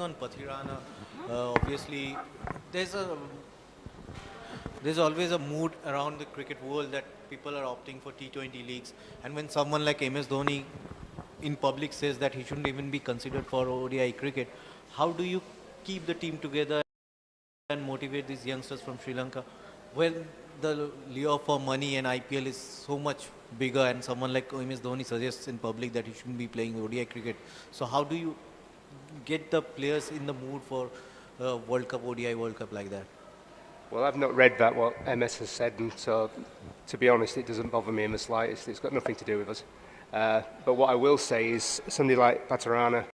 on Pathirana. Obviously, there's a there's always a mood around the cricket world that people are opting for T20 leagues, and when someone like MS Dhoni in public says that he shouldn't even be considered for ODI cricket, how do you keep the team together and motivate these youngsters from Sri Lanka when the lure for money and IPL is so much bigger, and someone like MS Dhoni suggests in public that he shouldn't be playing ODI cricket? So how do you get the players in the mood for World Cup, ODI World Cup like that? Well, I've not read that, what MS has said, and so, to be honest, it doesn't bother me in the slightest. It's got nothing to do with us. But what I will say is somebody like Pathirana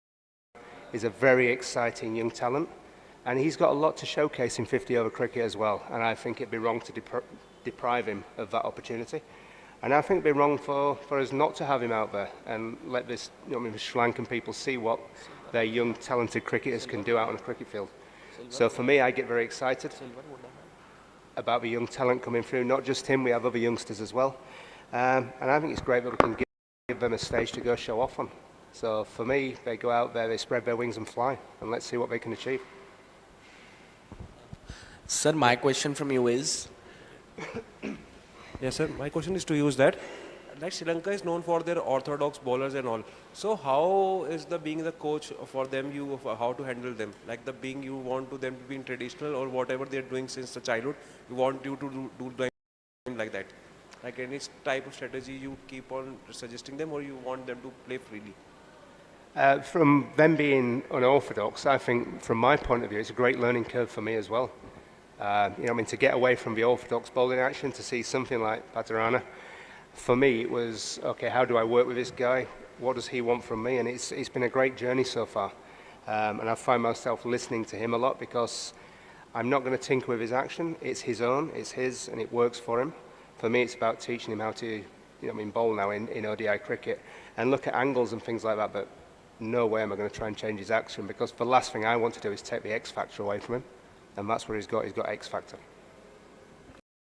is a very exciting young talent, and he's got a lot to showcase in 50-over cricket as well, and I think it'd be wrong to deprive him of that opportunity. And I think it'd be wrong for us not to have him out there and let this, Sri Lankan people see what their young, talented cricketers can do out on a cricket field. So for me, I get very excited about the young talent coming through. Not just him, we have other youngsters as well. And I think it's great that we can give them a stage to go show off on. So for me, they go out there, they spread their wings and fly, and let's see what they can achieve. Sir, my question from you is... Yes, sir. My question is to you is that, like Sri Lanka is known for their orthodox bowlers and all. So how is being the coach for them, how to handle them? Like you want them to be in traditional or whatever they're doing since the childhood, you want you to do them like that. Like any type of strategy you keep on suggesting them, or you want them to play freely? From them being unorthodox, I think from my point of view, it's a great learning curve for me as well. To get away from the orthodox bowling action, to see something like Pathirana, for me it was, okay, how do I work with this guy? What does he want from me? And it's been a great journey so far. And I find myself listening to him a lot because I'm not going to tinker with his action. It's his own, it's his, and it works for him. For me, it's about teaching him how to, bowl now in ODI cricket and look at angles and things like that, but no way am I going to try and change his action, because the last thing I want to do is take the X factor away from him. And that's where he's got X factor.